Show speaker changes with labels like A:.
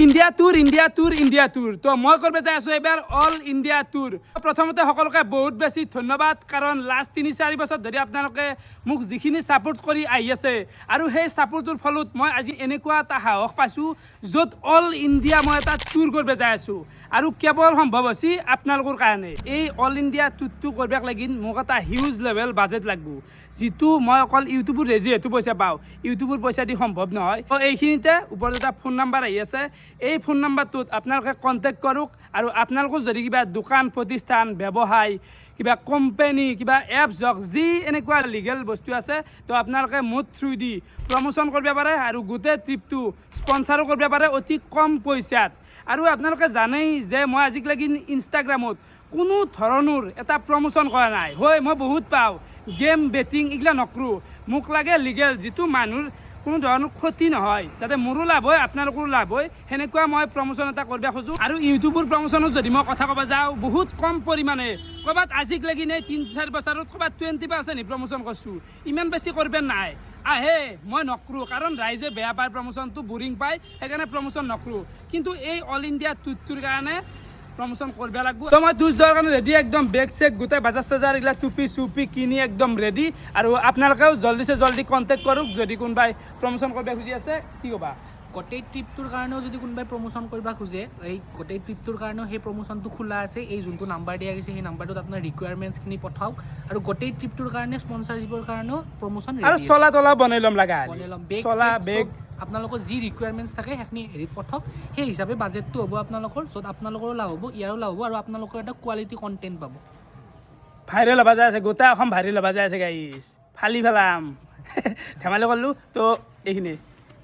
A: India tour তো মই কৰিব যাই আছোঁ এবাৰ অল ইণ্ডিয়া টুৰ। প্ৰথমতে সকলোকে বহুত বেছি ধন্যবাদ, কাৰণ লাষ্ট 3-4 বছৰ ধৰি আপোনালোকে মোক যিখিনি ছাপোৰ্ট কৰি আহি আছে আৰু সেই ছাপোৰ্টৰ ফলত মই আজি এনেকুৱা এটা সাহস পাইছোঁ য'ত অল ইণ্ডিয়া মই এটা টুৰ কৰিব যাই আছোঁ আৰু কেৱল সম্ভৱ হৈছে আপোনালোকৰ কাৰণে। এই অল ইণ্ডিয়া টুৰটো কৰিব লাগিন মোক এটা হিউজ লেভেল বাজেট লাগিব, যিটো মই অকল ইউটিউবৰ যিহেতু পইচা পাওঁ, ইউটিউবৰ পইচা দি সম্ভৱ নহয়। তো এইখিনিতে ওপৰত এটা ফোন নাম্বাৰ আহি আছে, এই ফোন নাম্বাৰটোত আপোনালোকে কণ্টেক্ট কৰক আৰু আপোনালোকৰ যদি কিবা দোকান প্ৰতিষ্ঠান ব্যৱসায় কিবা কোম্পানী কিবা এপছ হওক যি এনেকুৱা লিগেল বস্তু আছে তো আপোনালোকে মোৰ থ্ৰু দি প্ৰমোশ্যন কৰিব পাৰে আৰু গোটেই ট্ৰিপটো স্পনচাৰো কৰিব পাৰে অতি কম পইচাত। আৰু আপোনালোকে জানেই যে মই আজিলৈকে ইনষ্টাগ্ৰামত কোনো ধৰণৰ এটা প্ৰমোশ্যন কৰা নাই। হয়, মই বহুত পাওঁ গেম বেটিং এইগিলা নকৰোঁ, মোক লাগে লিগেল, যিটো মানুহৰ কোনো ধৰণৰ ক্ষতি নহয়, যাতে মোৰো লাভ হয় আপোনালোকৰো লাভ হয়, সেনেকুৱা মই প্ৰমোশ্যন এটা কৰিব খোজোঁ। আৰু ইউটিউবৰ প্ৰমোশ্যনত যদি মই কথা ক'ব যাওঁ বহুত কম পৰিমাণে, ক'ৰবাত আজিলৈকে নে 3-4 বছৰত ক'ৰবাত 20% প্ৰমোশ্যন কৰিছোঁ, ইমান বেছি কৰিব নাই। আহে মই নকৰোঁ, কাৰণ ৰাইজে বেয়া পায় প্ৰমোশ্যনটো, বৰিং পায়, সেইকাৰণে প্ৰমোশ্যন নকৰোঁ। কিন্তু এই অল ইণ্ডিয়া টুৰটোৰ কাৰণে প্ৰমোশ্যন কৰিব লাগিব। তো মই টুৰ যোৱাৰ কাৰণে ৰেডি, একদম বেগ চেগ গোটেই বাজাৰ চাজাৰ এইবিলাক টুপি চুপি কিনি একদম ৰেডি। আৰু আপোনালোকেও জল্দি কণ্টেক্ট কৰক যদি কোনোবাই প্ৰমোশ্যন কৰিব খুজি আছে। কি ক'বা?
B: গোটেই ট্ৰিপটোৰ কাৰণেও যদি কোনোবাই প্ৰমোশ্যন কৰিব খোজে, এই গোটেই ট্ৰিপটোৰ কাৰণেও সেই প্ৰমোশ্যনটো খোলা আছে। এই যোনটো নাম্বাৰ দিয়া গৈছে সেই নাম্বাৰটোত আপোনাৰ ৰিকুৱাৰমেণ্টছখিনি পঠাওক আৰু গোটেই ট্ৰিপটোৰ কাৰণে স্পনচাৰশ্বিপৰ কাৰণেও প্ৰমোশ্যন
A: আৰু চলা তলা বনাই ল'ম লগা,
B: বনাই ল'ম,
A: চলা বেগ
B: আপোনালোকৰ যি ৰিকুৱাৰমেণ্টছ থাকে সেইখিনি হেৰিত পঠাওক। সেই হিচাপে বাজেটটো হ'ব আপোনালোকৰ, য'ত আপোনালোকৰো লাভ হ'ব, ইয়াৰো লাভ হ'ব আৰু আপোনালোকৰ এটা কোৱালিটি কণ্টেণ্ট পাব।
A: ভাইৰেল হ'বা যাই আছে, গোটেই অসম ভাইৰেল হ'বা যাই আছে গাইছ, ফালি পেলাম ধেমালি কৰিলোঁ। তো এইখিনি।